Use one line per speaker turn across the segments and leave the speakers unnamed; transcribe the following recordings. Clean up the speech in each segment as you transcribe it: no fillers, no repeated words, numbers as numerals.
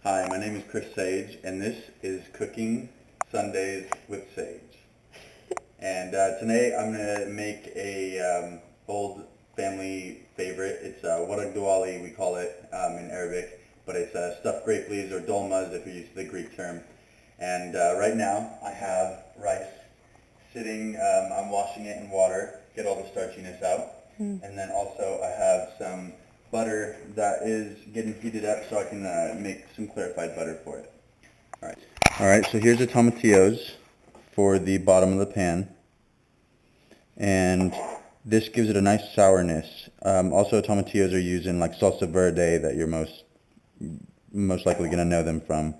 Hi, my name is Chris Sayegh, and this is Cooking Sundays with Sage. And today I'm going to make a old family favorite. It's warag duali, we call it in Arabic, but it's stuffed grape leaves or dolmas if you're used to the Greek term. And right now I have rice sitting, I'm washing it in water, get all the starchiness out. And then also I have some butter that is getting heated up so I can make some clarified butter for it. Alright, so here's the tomatillos for the bottom of the pan. And this gives it a nice sourness. Also tomatillos are used in like salsa verde that you're most likely going to know them from.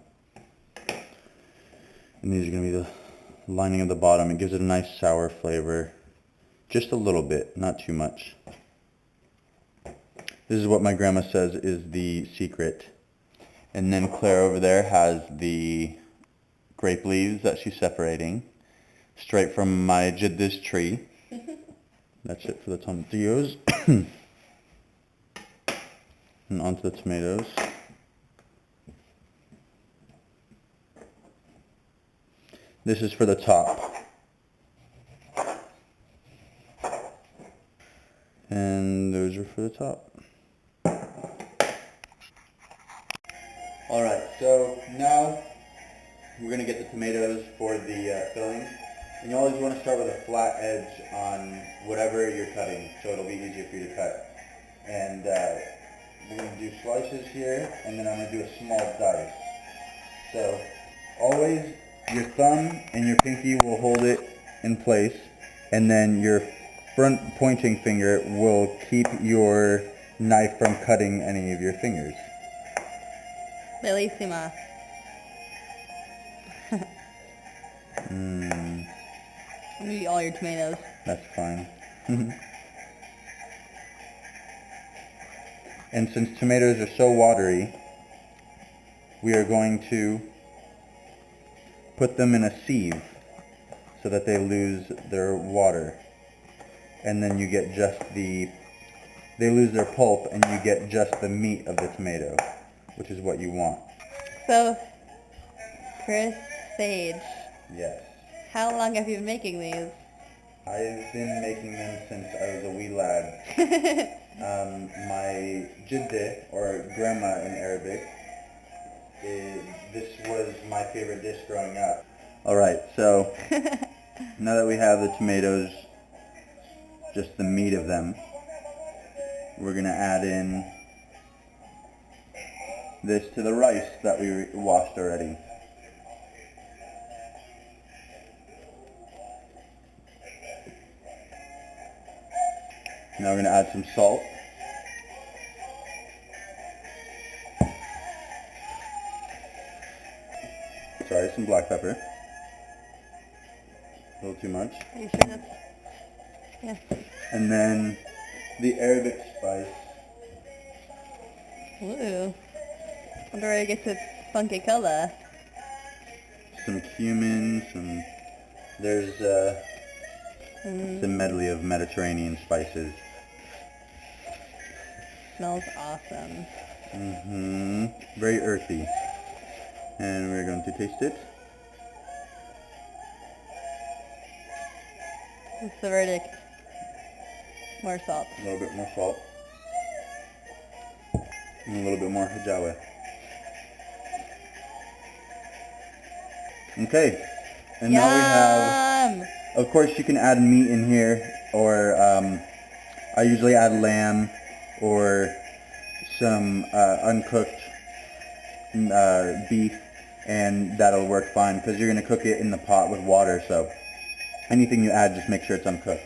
And these are going to be the lining of the bottom. It gives it a nice sour flavor. Just a little bit, not too much. This is what my grandma says is the secret. And then Claire over there has the grape leaves that she's separating straight from my jiddis tree. That's it for the tomatillos. And onto the tomatoes. This is for the top. And those are for the top. Alright, so now we're going to get the tomatoes for the filling. And you always want to start with a flat edge on whatever you're cutting, so it'll be easier for you to cut. And we're going to do slices here, and then I'm going to do a small dice. So always your thumb and your pinky will hold it in place, and then your front pointing finger will keep your knife from cutting any of your fingers.
Bellissima.
I'm
I'm gonna eat all your tomatoes.
That's fine. And since tomatoes are so watery, we are going to put them in a sieve so that they lose their water. And then you get just they lose their pulp and you get just the meat of the tomato, which is what you want.
So, Chris Sayegh,
Yes.
how long have you been making these?
I've been making them since I was a wee lad. My jidde, or grandma in Arabic, this was my favorite dish growing up. Alright, so now that we have the tomatoes, just the meat of them, we're going to add in this to the rice that we washed already. Now we're going to add some salt. Sorry, some black pepper. A little too much.
Are you sure that's... Yeah.
And then the Arabic spice.
Ooh. Wonder where it gets its funky color.
Some cumin, there's the medley of Mediterranean spices.
Smells awesome.
Very earthy. And we're going to taste it.
What's the verdict? More salt.
A little bit more salt. And a little bit more hijawa. Okay. And
Yum!
now we have, of course you can add meat in here, or I usually add lamb or some uncooked beef, and that'll work fine because you're going to cook it in the pot with water, so anything you add, just make sure it's uncooked.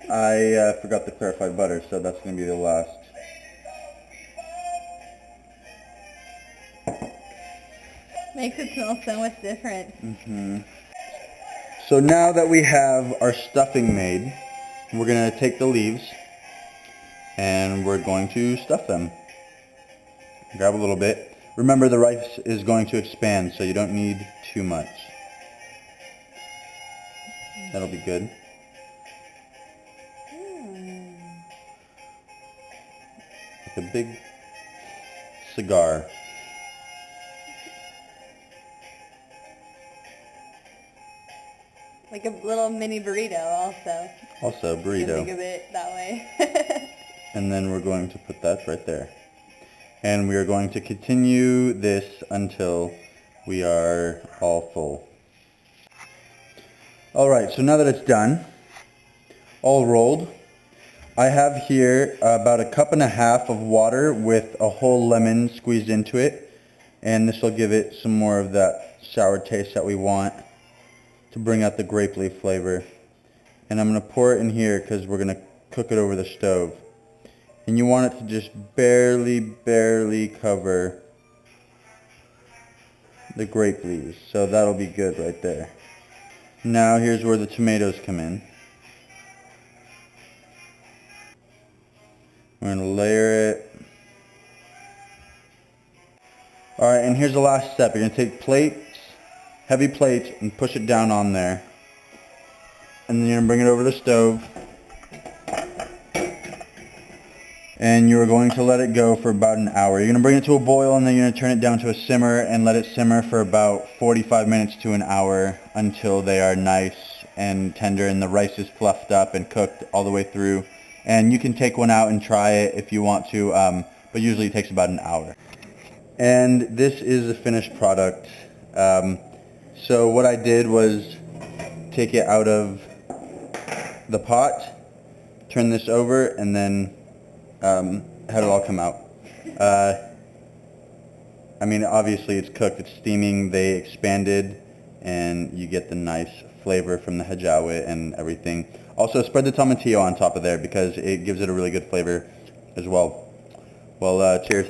I forgot the clarified butter, so that's going to be the last.
Makes it smell so much different.
So now that we have our stuffing made, we're going to take the leaves and we're going to stuff them. Grab a little bit. Remember, the rice is going to expand, so you don't need too much. That'll be good. Like a big cigar.
Like a little mini burrito also.
Also,
You
burrito.
can think of it that way.
And then we're going to put that right there. And we are going to continue this until we are all full. Alright, so now that it's done, all rolled, I have here about 1.5 cups of water with a whole lemon squeezed into it. And this will give it some more of that sour taste that we want to bring out the grape leaf flavor. And I'm going to pour it in here because we're going to cook it over the stove. And you want it to just barely cover the grape leaves. So that'll be good right there. Now here's where the tomatoes come in. We're going to layer it. Alright, and here's the last step. You're going to take plates, heavy plates, and push it down on there. And then you're going to bring it over the stove. And you're going to let it go for about an hour. You're going to bring it to a boil, and then you're going to turn it down to a simmer and let it simmer for about 45 minutes to an hour until they are nice and tender and the rice is fluffed up and cooked all the way through. And you can take one out and try it if you want to, but usually it takes about an hour. And this is the finished product. So what I did was take it out of the pot, turn this over, and then had it all come out. I mean, obviously it's cooked, it's steaming, they expanded, and you get the nice flavor from the hajawit and everything. Also, spread the tomatillo on top of there because it gives it a really good flavor as well. Well, cheers.